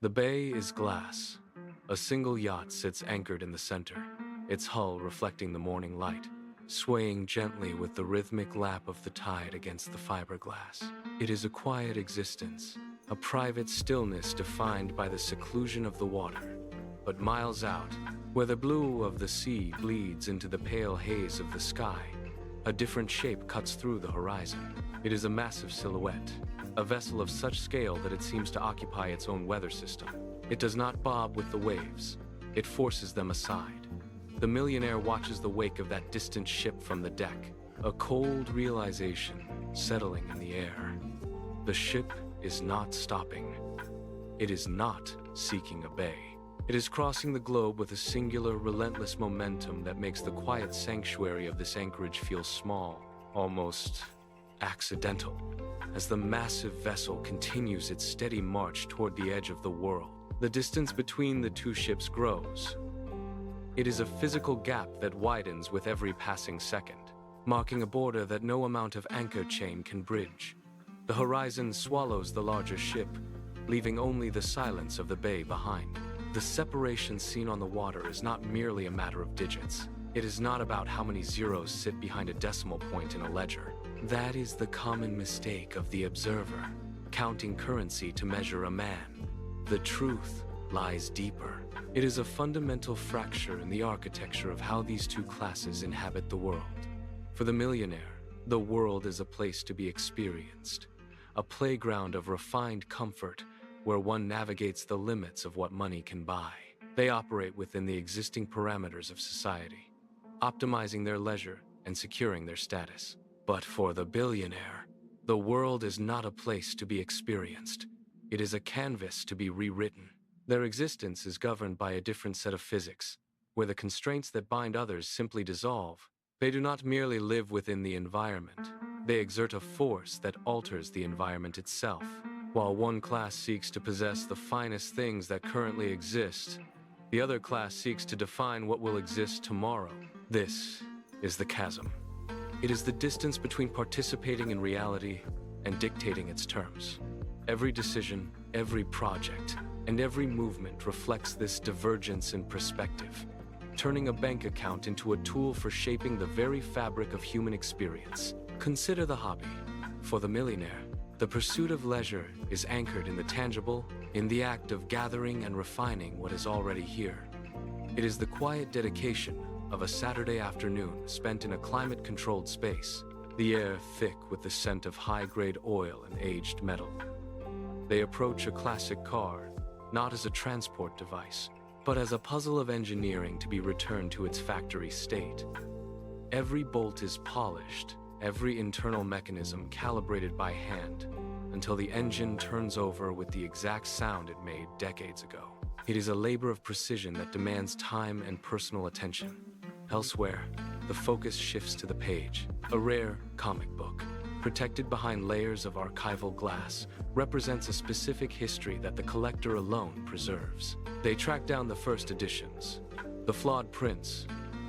The bay is glass. A single yacht sits anchored in the center, its hull reflecting the morning light, swaying gently with the rhythmic lap of the tide against the fiberglass. It is a quiet existence, a private stillness defined by the seclusion of the water. But miles out, where the blue of the sea bleeds into the pale haze of the sky, a different shape cuts through the horizon. It is a massive silhouette, a vessel of such scale that it seems to occupy its own weather system. It does not bob with the waves, it forces them aside. The millionaire watches the wake of that distant ship from the deck, a cold realization settling in the air. The ship is not stopping. It is not seeking a bay. It is crossing the globe with a singular, relentless momentum that makes the quiet sanctuary of this anchorage feel small, almost accidental, as the massive vessel continues its steady march toward the edge of the world. The distance between the two ships grows. It is a physical gap that widens with every passing second, marking a border that no amount of anchor chain can bridge. The horizon swallows the larger ship, leaving only the silence of the bay behind. The separation seen on the water is not merely a matter of digits. It is not about how many zeros sit behind a decimal point in a ledger. That is the common mistake of the observer, counting currency to measure a man. The truth lies deeper. It is a fundamental fracture in the architecture of how these two classes inhabit the world. For the millionaire, the world is a place to be experienced, a playground of refined comfort where one navigates the limits of what money can buy. They operate within the existing parameters of society, optimizing their leisure and securing their status. But for the billionaire, the world is not a place to be experienced. It is a canvas to be rewritten. Their existence is governed by a different set of physics, where the constraints that bind others simply dissolve. They do not merely live within the environment. They exert a force that alters the environment itself. While one class seeks to possess the finest things that currently exist, the other class seeks to define what will exist tomorrow. This is the chasm. It is the distance between participating in reality and dictating its terms. Every decision, every project, and every movement reflects this divergence in perspective, turning a bank account into a tool for shaping the very fabric of human experience. Consider the hobby. For the millionaire, the pursuit of leisure is anchored in the tangible, in the act of gathering and refining what is already here. It is the quiet dedication of a Saturday afternoon spent in a climate-controlled space, the air thick with the scent of high-grade oil and aged metal. They approach a classic car, not as a transport device, but as a puzzle of engineering to be returned to its factory state. Every bolt is polished, every internal mechanism calibrated by hand, until the engine turns over with the exact sound it made decades ago. It is a labor of precision that demands time and personal attention. Elsewhere, the focus shifts to the page. A rare comic book, protected behind layers of archival glass, represents a specific history that the collector alone preserves. They track down the first editions, the flawed prints,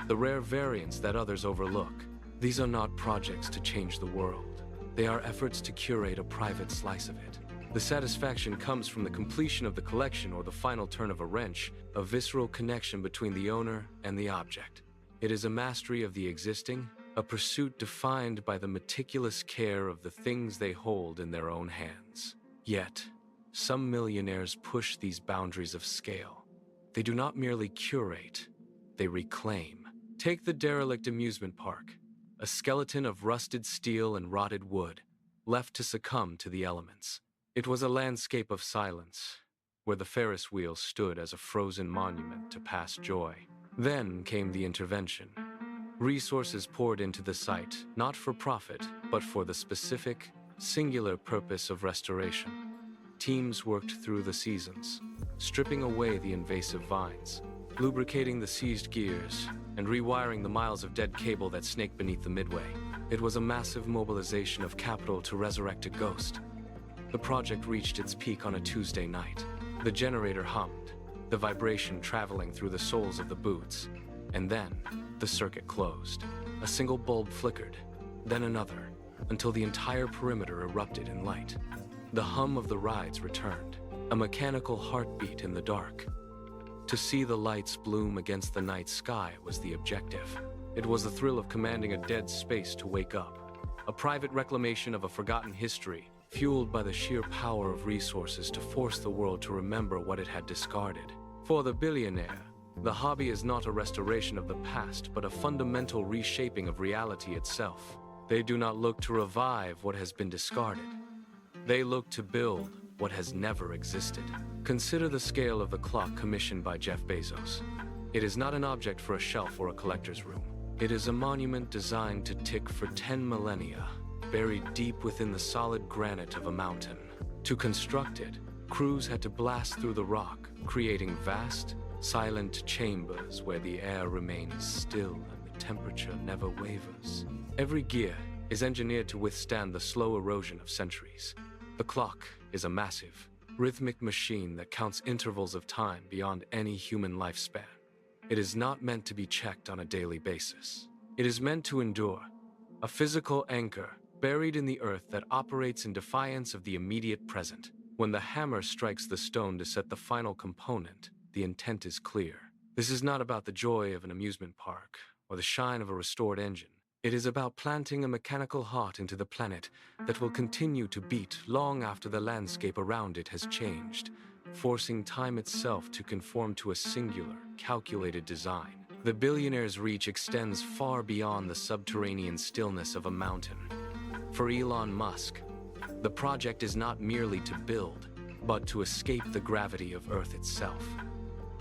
the rare variants that others overlook. These are not projects to change the world. They are efforts to curate a private slice of it. The satisfaction comes from the completion of the collection or the final turn of a wrench, a visceral connection between the owner and the object. It is a mastery of the existing, a pursuit defined by the meticulous care of the things they hold in their own hands. Yet, some millionaires push these boundaries of scale. They do not merely curate, they reclaim. Take the derelict amusement park, a skeleton of rusted steel and rotted wood, left to succumb to the elements. It was a landscape of silence, where the Ferris wheel stood as a frozen monument to past joy. Then came the intervention. Resources poured into the site, not for profit, but for the specific, singular purpose of restoration. Teams worked through the seasons, stripping away the invasive vines, lubricating the seized gears, and rewiring the miles of dead cable that snaked beneath the midway. It was a massive mobilization of capital to resurrect a ghost. The project reached its peak on a Tuesday night. The generator hummed, the vibration traveling through the soles of the boots. And then, the circuit closed. A single bulb flickered, then another, until the entire perimeter erupted in light. The hum of the rides returned, a mechanical heartbeat in the dark. To see the lights bloom against the night sky was the objective. It was the thrill of commanding a dead space to wake up, a private reclamation of a forgotten history, fueled by the sheer power of resources to force the world to remember what it had discarded. For the billionaire, the hobby is not a restoration of the past, but a fundamental reshaping of reality itself. They do not look to revive what has been discarded. They look to build what has never existed. Consider the scale of the clock commissioned by Jeff Bezos. It is not an object for a shelf or a collector's room. It is a monument designed to tick for 10 millennia, buried deep within the solid granite of a mountain. To construct it, crews had to blast through the rock, creating vast, silent chambers where the air remains still and the temperature never wavers. Every gear is engineered to withstand the slow erosion of centuries. The clock is a massive, rhythmic machine that counts intervals of time beyond any human lifespan. It is not meant to be checked on a daily basis. It is meant to endure, a physical anchor buried in the earth that operates in defiance of the immediate present. When the hammer strikes the stone to set the final component, the intent is clear. This is not about the joy of an amusement park or the shine of a restored engine. It is about planting a mechanical heart into the planet that will continue to beat long after the landscape around it has changed, forcing time itself to conform to a singular, calculated design. The billionaire's reach extends far beyond the subterranean stillness of a mountain. For Elon Musk, the project is not merely to build, but to escape the gravity of Earth itself.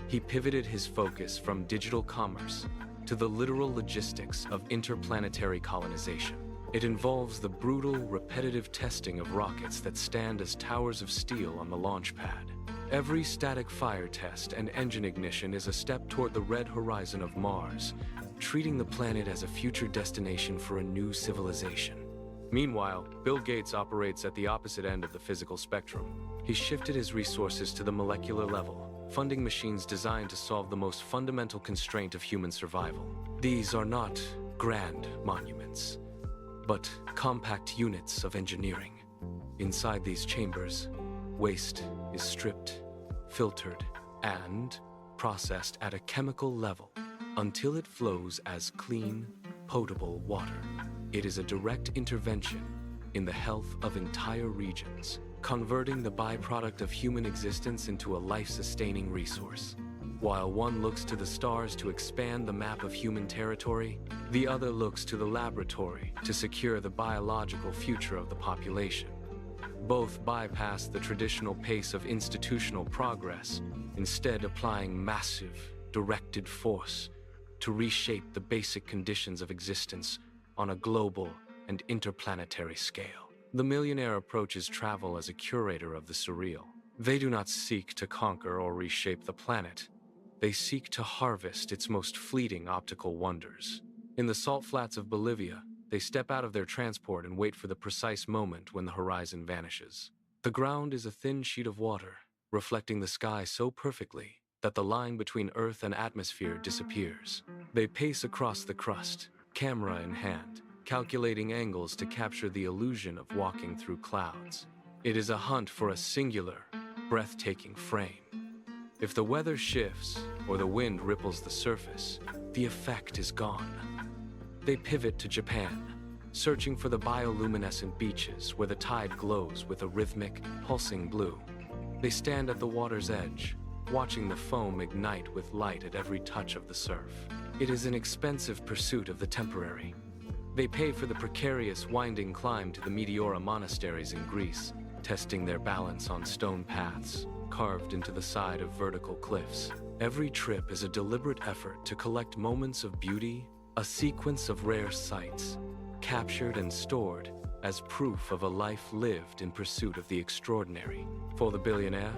He pivoted his focus from digital commerce to the literal logistics of interplanetary colonization. It involves the brutal, repetitive testing of rockets that stand as towers of steel on the launch pad. Every static fire test and engine ignition is a step toward the red horizon of Mars, treating the planet as a future destination for a new civilization. Meanwhile, Bill Gates operates at the opposite end of the physical spectrum. He shifted his resources to the molecular level, funding machines designed to solve the most fundamental constraint of human survival. These are not grand monuments, but compact units of engineering. Inside these chambers, waste is stripped, filtered, and processed at a chemical level until it flows as clean, potable water. It is a direct intervention in the health of entire regions, converting the byproduct of human existence into a life-sustaining resource. While one looks to the stars to expand the map of human territory, the other looks to the laboratory to secure the biological future of the population. Both bypass the traditional pace of institutional progress, instead applying massive, directed force to reshape the basic conditions of existence on a global and interplanetary scale. The millionaire approaches travel as a curator of the surreal. They do not seek to conquer or reshape the planet. They seek to harvest its most fleeting optical wonders. In the salt flats of Bolivia, they step out of their transport and wait for the precise moment when the horizon vanishes. The ground is a thin sheet of water, reflecting the sky so perfectly that the line between Earth and atmosphere disappears. They pace across the crust, camera in hand, calculating angles to capture the illusion of walking through clouds. It is a hunt for a singular, breathtaking frame. If the weather shifts or the wind ripples the surface, the effect is gone. They pivot to Japan, searching for the bioluminescent beaches where the tide glows with a rhythmic, pulsing blue. They stand at the water's edge, watching the foam ignite with light at every touch of the surf. It is an expensive pursuit of the temporary. They pay for the precarious, winding climb to the Meteora monasteries in Greece, testing their balance on stone paths carved into the side of vertical cliffs. Every trip is a deliberate effort to collect moments of beauty, a sequence of rare sights, captured and stored as proof of a life lived in pursuit of the extraordinary. For the billionaire,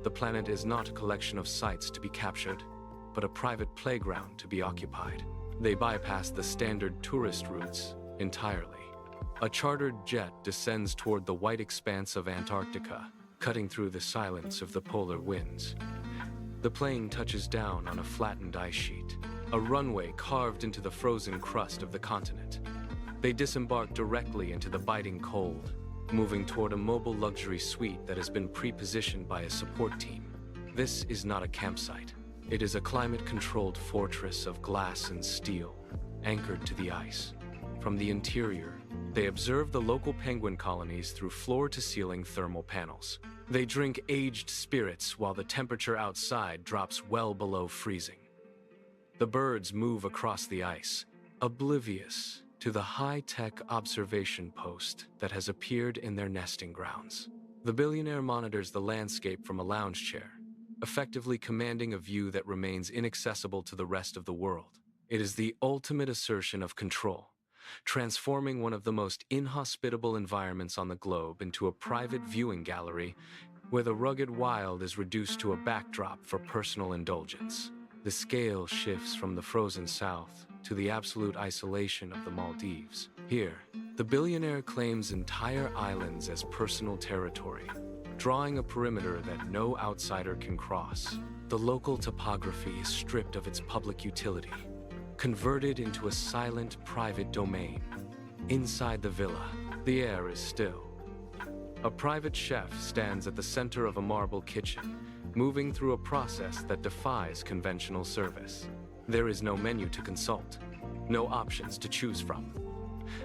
the planet is not a collection of sights to be captured, but a private playground to be occupied. They bypass the standard tourist routes entirely. A chartered jet descends toward the white expanse of Antarctica, cutting through the silence of the polar winds. The plane touches down on a flattened ice sheet, a runway carved into the frozen crust of the continent. They disembark directly into the biting cold, moving toward a mobile luxury suite that has been pre-positioned by a support team. This is not a campsite. It is a climate-controlled fortress of glass and steel, anchored to the ice. From the interior, they observe the local penguin colonies through floor-to-ceiling thermal panels. They drink aged spirits while the temperature outside drops well below freezing. The birds move across the ice, oblivious to the high-tech observation post that has appeared in their nesting grounds. The billionaire monitors the landscape from a lounge chair, effectively commanding a view that remains inaccessible to the rest of the world. It is the ultimate assertion of control, transforming one of the most inhospitable environments on the globe into a private viewing gallery where the rugged wild is reduced to a backdrop for personal indulgence. The scale shifts from the frozen south to the absolute isolation of the Maldives. Here, the billionaire claims entire islands as personal territory, drawing a perimeter that no outsider can cross. The local topography is stripped of its public utility, converted into a silent private domain. Inside the villa, the air is still. A private chef stands at the center of a marble kitchen, moving through a process that defies conventional service. There is no menu to consult, no options to choose from.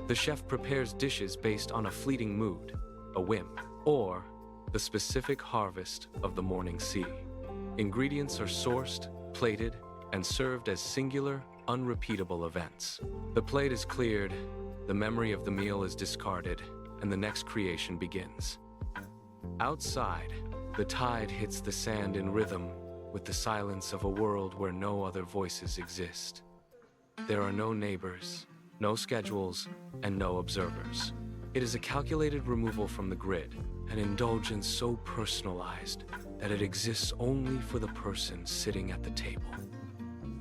The chef prepares dishes based on a fleeting mood, a whim, or the specific harvest of the morning sea. Ingredients are sourced, plated, and served as singular, unrepeatable events. The plate is cleared, the memory of the meal is discarded, and the next creation begins. Outside, the tide hits the sand in rhythm with the silence of a world where no other voices exist. There are no neighbors, no schedules, and no observers. It is a calculated removal from the grid, an indulgence so personalized that it exists only for the person sitting at the table.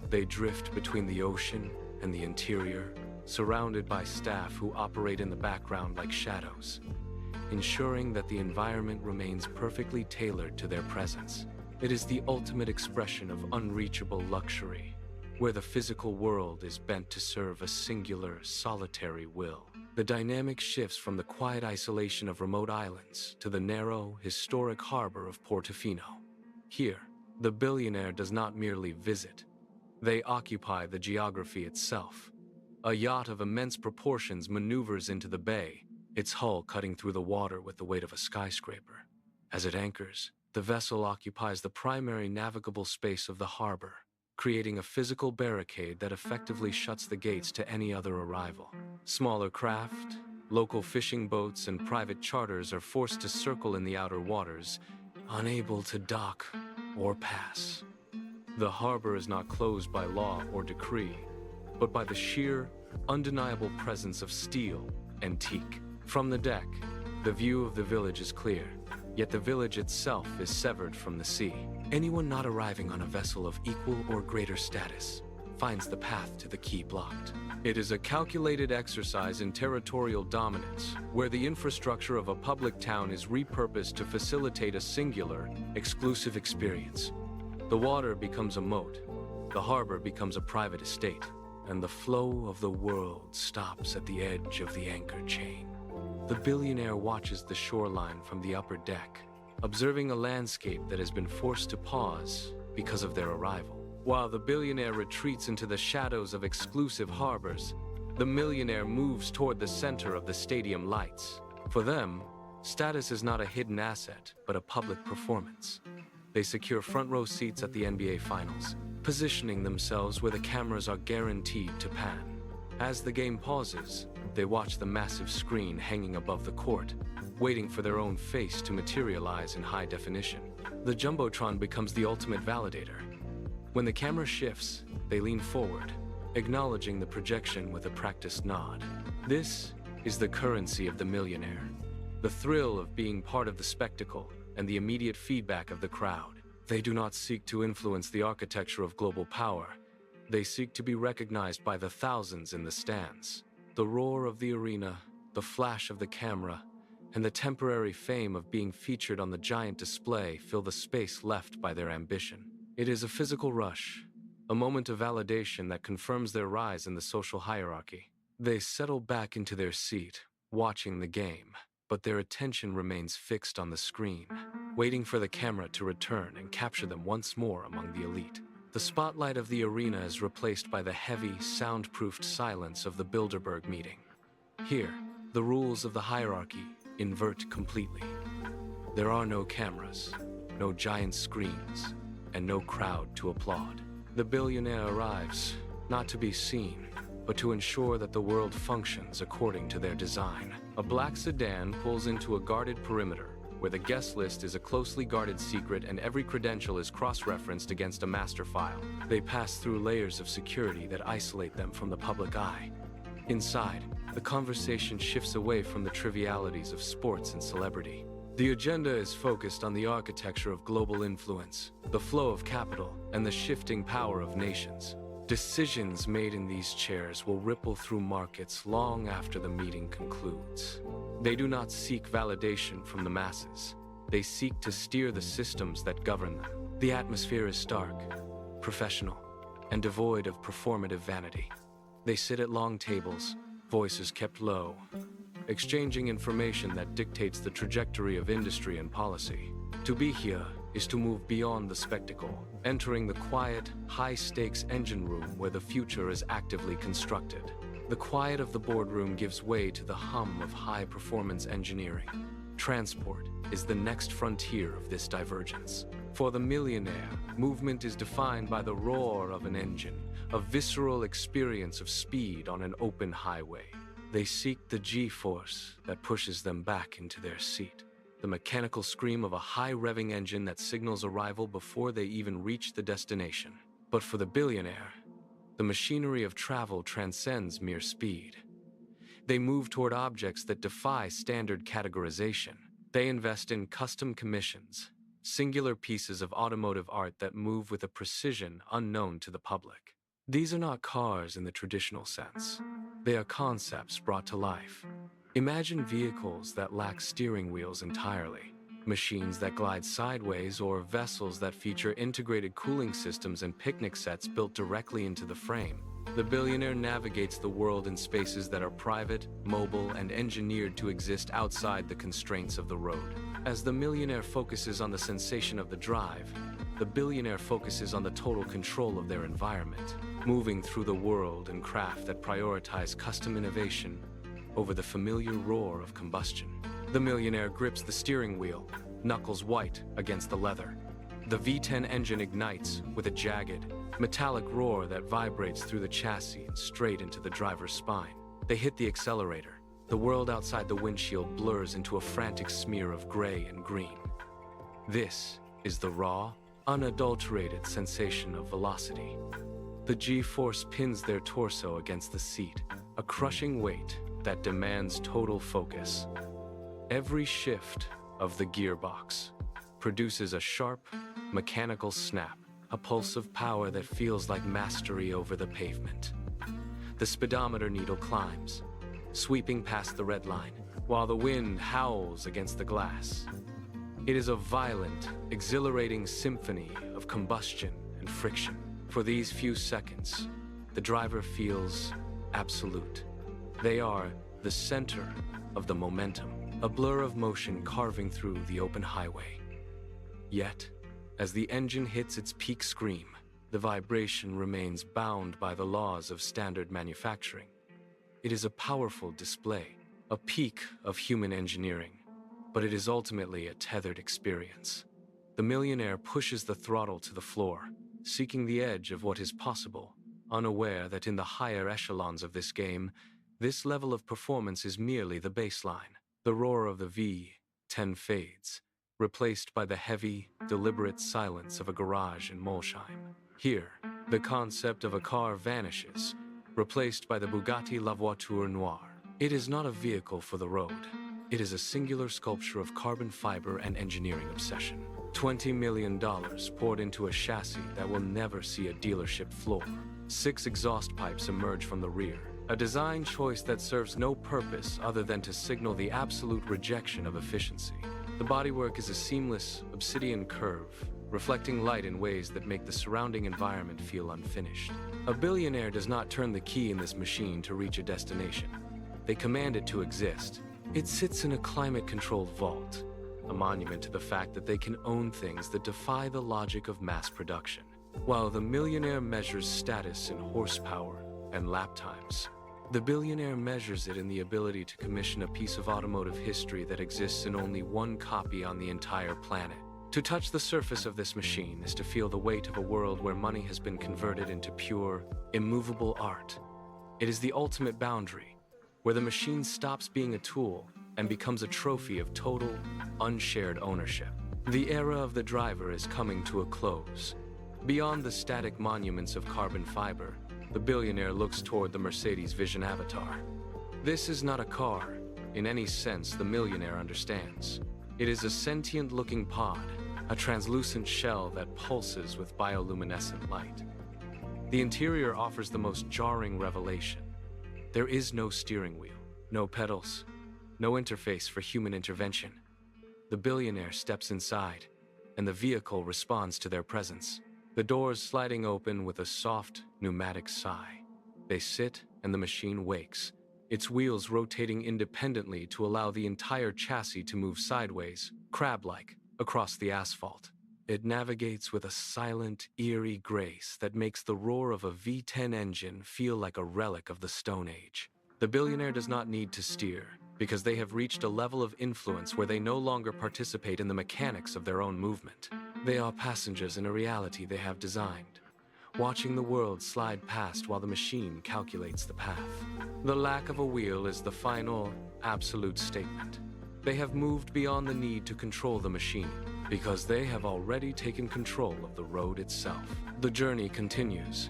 They drift between the ocean and the interior, surrounded by staff who operate in the background like shadows, ensuring that the environment remains perfectly tailored to their presence. It is the ultimate expression of unreachable luxury, where the physical world is bent to serve a singular, solitary will. The dynamic shifts from the quiet isolation of remote islands to the narrow, historic harbor of Portofino. Here, the billionaire does not merely visit. They occupy the geography itself. A yacht of immense proportions maneuvers into the bay, its hull cutting through the water with the weight of a skyscraper. As it anchors, the vessel occupies the primary navigable space of the harbor, creating a physical barricade that effectively shuts the gates to any other arrival. Smaller craft, local fishing boats, and private charters are forced to circle in the outer waters, unable to dock or pass. The harbor is not closed by law or decree, but by the sheer, undeniable presence of steel and teak. From the deck, the view of the village is clear, yet the village itself is severed from the sea. Anyone not arriving on a vessel of equal or greater status finds the path to the quay blocked. It is a calculated exercise in territorial dominance, where the infrastructure of a public town is repurposed to facilitate a singular, exclusive experience. The water becomes a moat, the harbor becomes a private estate, and the flow of the world stops at the edge of the anchor chain. The billionaire watches the shoreline from the upper deck, observing a landscape that has been forced to pause because of their arrival. While the billionaire retreats into the shadows of exclusive harbors, the millionaire moves toward the center of the stadium lights. For them, status is not a hidden asset, but a public performance. They secure front-row seats at the NBA Finals, positioning themselves where the cameras are guaranteed to pan. As the game pauses, they watch the massive screen hanging above the court, waiting for their own face to materialize in high definition. The Jumbotron becomes the ultimate validator. When the camera shifts, they lean forward, acknowledging the projection with a practiced nod. This is the currency of the millionaire, the thrill of being part of the spectacle and the immediate feedback of the crowd. They do not seek to influence the architecture of global power. They seek to be recognized by the thousands in the stands. The roar of the arena, the flash of the camera, and the temporary fame of being featured on the giant display fill the space left by their ambition. It is a physical rush, a moment of validation that confirms their rise in the social hierarchy. They settle back into their seat, watching the game, but their attention remains fixed on the screen, waiting for the camera to return and capture them once more among the elite. The spotlight of the arena is replaced by the heavy, soundproofed silence of the Bilderberg meeting. Here, the rules of the hierarchy invert completely. There are no cameras, no giant screens, and no crowd to applaud. The billionaire arrives, not to be seen, but to ensure that the world functions according to their design. A black sedan pulls into a guarded perimeter, where the guest list is a closely guarded secret and every credential is cross-referenced against a master file. They pass through layers of security that isolate them from the public eye. Inside, the conversation shifts away from the trivialities of sports and celebrity. The agenda is focused on the architecture of global influence, the flow of capital, and the shifting power of nations. Decisions made in these chairs will ripple through markets long after the meeting concludes. They do not seek validation from the masses. They seek to steer the systems that govern them. The atmosphere is stark, professional, and devoid of performative vanity. They sit at long tables, voices kept low, exchanging information that dictates the trajectory of industry and policy. To be here is to move beyond the spectacle, entering the quiet, high-stakes engine room where the future is actively constructed. The quiet of the boardroom gives way to the hum of high-performance engineering. Transport is the next frontier of this divergence. For the millionaire, movement is defined by the roar of an engine, a visceral experience of speed on an open highway. They seek the G-force that pushes them back into their seat, the mechanical scream of a high-revving engine that signals arrival before they even reach the destination. But for the billionaire, the machinery of travel transcends mere speed. They move toward objects that defy standard categorization. They invest in custom commissions, singular pieces of automotive art that move with a precision unknown to the public. These are not cars in the traditional sense. They are concepts brought to life. Imagine vehicles that lack steering wheels entirely, machines that glide sideways, or vessels that feature integrated cooling systems and picnic sets built directly into the frame. The billionaire navigates the world in spaces that are private, mobile, and engineered to exist outside the constraints of the road. As the millionaire focuses on the sensation of the drive, the billionaire focuses on the total control of their environment, moving through the world and craft that prioritize custom innovation over the familiar roar of combustion. The millionaire grips the steering wheel, knuckles white against the leather. The V10 engine ignites with a jagged, metallic roar that vibrates through the chassis and straight into the driver's spine. They hit the accelerator. The world outside the windshield blurs into a frantic smear of gray and green. This is the raw, unadulterated sensation of velocity. The G-force pins their torso against the seat, a crushing weight that demands total focus. Every shift of the gearbox produces a sharp, mechanical snap, a pulse of power that feels like mastery over the pavement. The speedometer needle climbs, sweeping past the red line, while the wind howls against the glass. It is a violent, exhilarating symphony of combustion and friction. For these few seconds, the driver feels absolute. They are the center of the momentum, a blur of motion carving through the open highway. Yet, as the engine hits its peak scream, the vibration remains bound by the laws of standard manufacturing. It is a powerful display, a peak of human engineering, but it is ultimately a tethered experience. The millionaire pushes the throttle to the floor, seeking the edge of what is possible, unaware that in the higher echelons of this game, this level of performance is merely the baseline. The roar of the V10 fades, replaced by the heavy, deliberate silence of a garage in Molsheim. Here, the concept of a car vanishes, replaced by the Bugatti La Voiture Noire. It is not a vehicle for the road. It is a singular sculpture of carbon fiber and engineering obsession. $20 million poured into a chassis that will never see a dealership floor. 6 exhaust pipes emerge from the rear, a design choice that serves no purpose other than to signal the absolute rejection of efficiency. The bodywork is a seamless, obsidian curve, reflecting light in ways that make the surrounding environment feel unfinished. A billionaire does not turn the key in this machine to reach a destination. They command it to exist, It sits in a climate-controlled vault, a monument to the fact that they can own things that defy the logic of mass production. While the millionaire measures status in horsepower and lap times, the billionaire measures it in the ability to commission a piece of automotive history that exists in only one copy on the entire planet. To touch the surface of this machine is to feel the weight of a world where money has been converted into pure, immovable art. It is the ultimate boundary, where the machine stops being a tool and becomes a trophy of total, unshared ownership. The era of the driver is coming to a close. Beyond the static monuments of carbon fiber, the billionaire looks toward the Mercedes Vision Avatar. This is not a car, in any sense the millionaire understands. It is a sentient-looking pod, a translucent shell that pulses with bioluminescent light. The interior offers the most jarring revelation. There is no steering wheel, no pedals, no interface for human intervention. The billionaire steps inside, and the vehicle responds to their presence. The doors sliding open with a soft, pneumatic sigh. They sit, and the machine wakes, its wheels rotating independently to allow the entire chassis to move sideways, crab-like, across the asphalt. It navigates with a silent, eerie grace that makes the roar of a V10 engine feel like a relic of the Stone Age. The billionaire does not need to steer, because they have reached a level of influence where they no longer participate in the mechanics of their own movement. They are passengers in a reality they have designed, watching the world slide past while the machine calculates the path. The lack of a wheel is the final, absolute statement. They have moved beyond the need to control the machine, because they have already taken control of the road itself. The journey continues,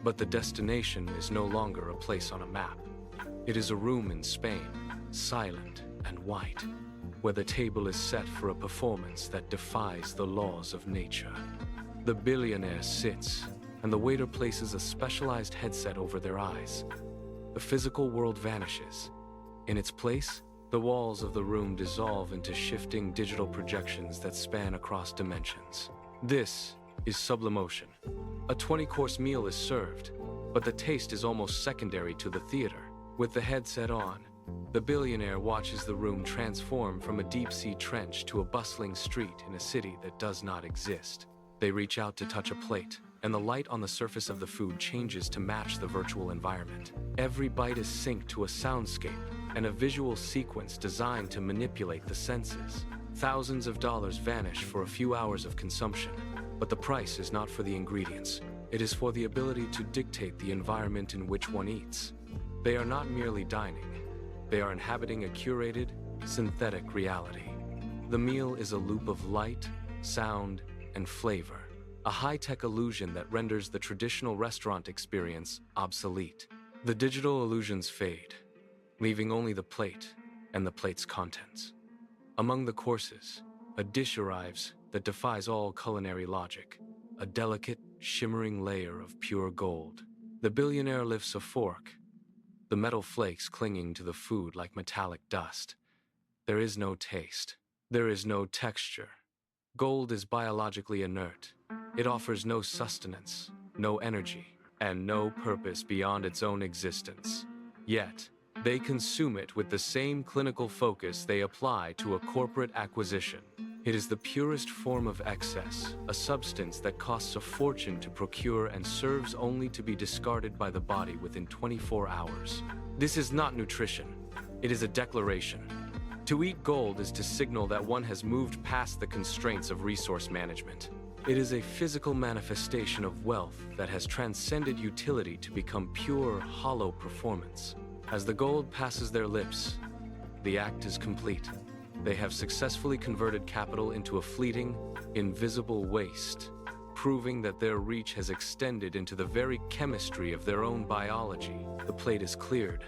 but the destination is no longer a place on a map. It is a room in Spain, silent and white, where the table is set for a performance that defies the laws of nature. The billionaire sits, and the waiter places a specialized headset over their eyes. The physical world vanishes. In its place, the walls of the room dissolve into shifting digital projections that span across dimensions. This is sublimation. A 20-course meal is served, but the taste is almost secondary to the theater. With the headset on, the billionaire watches the room transform from a deep-sea trench to a bustling street in a city that does not exist. They reach out to touch a plate, and the light on the surface of the food changes to match the virtual environment. Every bite is synced to a soundscape and a visual sequence designed to manipulate the senses. Thousands of dollars vanish for a few hours of consumption, but the price is not for the ingredients. It is for the ability to dictate the environment in which one eats. They are not merely dining. They are inhabiting a curated, synthetic reality. The meal is a loop of light, sound, and flavor, a high-tech illusion that renders the traditional restaurant experience obsolete. The digital illusions fade, leaving only the plate and the plate's contents. Among the courses, a dish arrives that defies all culinary logic, a delicate, shimmering layer of pure gold. The billionaire lifts a fork, the metal flakes clinging to the food like metallic dust. There is no taste. There is no texture. Gold is biologically inert. It offers no sustenance, no energy, and no purpose beyond its own existence. Yet, they consume it with the same clinical focus they apply to a corporate acquisition. It is the purest form of excess, a substance that costs a fortune to procure and serves only to be discarded by the body within 24 hours. This is not nutrition. It is a declaration. To eat gold is to signal that one has moved past the constraints of resource management. It is a physical manifestation of wealth that has transcended utility to become pure, hollow performance. As the gold passes their lips, the act is complete. They have successfully converted capital into a fleeting, invisible waste, proving that their reach has extended into the very chemistry of their own biology. The plate is cleared,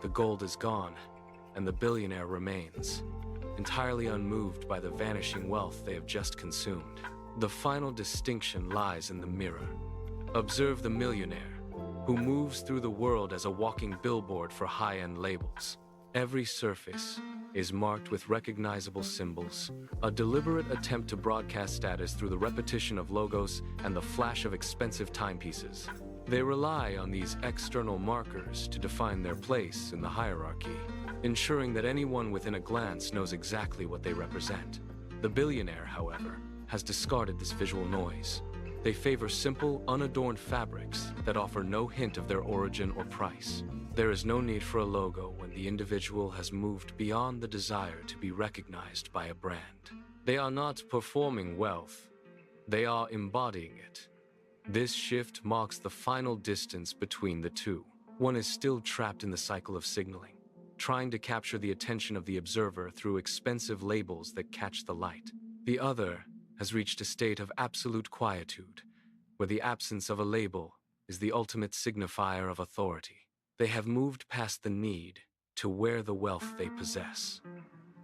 the gold is gone, and the billionaire remains, entirely unmoved by the vanishing wealth they have just consumed. The final distinction lies in the mirror. Observe the millionaire, who moves through the world as a walking billboard for high-end labels. Every surface is marked with recognizable symbols, a deliberate attempt to broadcast status through the repetition of logos and the flash of expensive timepieces. They rely on these external markers to define their place in the hierarchy, ensuring that anyone within a glance knows exactly what they represent. The billionaire, however, has discarded this visual noise. They favor simple, unadorned fabrics that offer no hint of their origin or price. There is no need for a logo when the individual has moved beyond the desire to be recognized by a brand. They are not performing wealth, they are embodying it. This shift marks the final distance between the two. One is still trapped in the cycle of signaling, trying to capture the attention of the observer through expensive labels that catch the light. The other has reached a state of absolute quietude, where the absence of a label is the ultimate signifier of authority. They have moved past the need to wear the wealth they possess.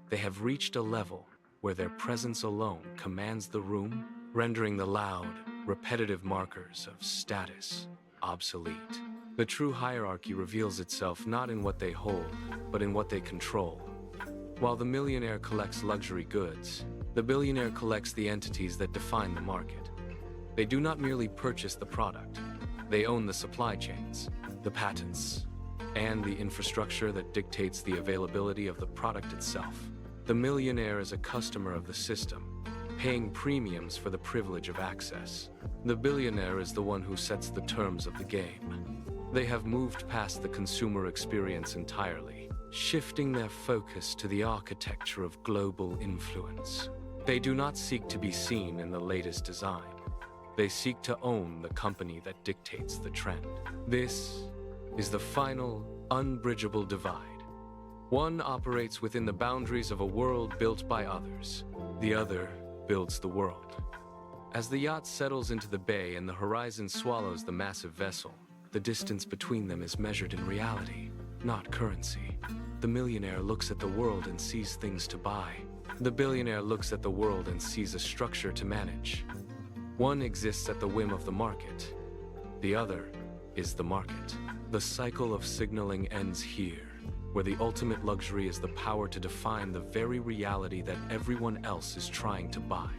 They have reached a level where their presence alone commands the room, rendering the loud, repetitive markers of status obsolete. The true hierarchy reveals itself not in what they hold, but in what they control. While the millionaire collects luxury goods, the billionaire collects the entities that define the market. They do not merely purchase the product, they own the supply chains, the patents, and the infrastructure that dictates the availability of the product itself. The millionaire is a customer of the system, paying premiums for the privilege of access. The billionaire is the one who sets the terms of the game. They have moved past the consumer experience entirely, shifting their focus to the architecture of global influence. They do not seek to be seen in the latest design. They seek to own the company that dictates the trend. This is the final, unbridgeable divide. One operates within the boundaries of a world built by others. The other builds the world. As the yacht settles into the bay and the horizon swallows the massive vessel, the distance between them is measured in reality, not currency. The millionaire looks at the world and sees things to buy. The billionaire looks at the world and sees a structure to manage. One exists at the whim of the market. The other is the market. The cycle of signaling ends here, where the ultimate luxury is the power to define the very reality that everyone else is trying to buy.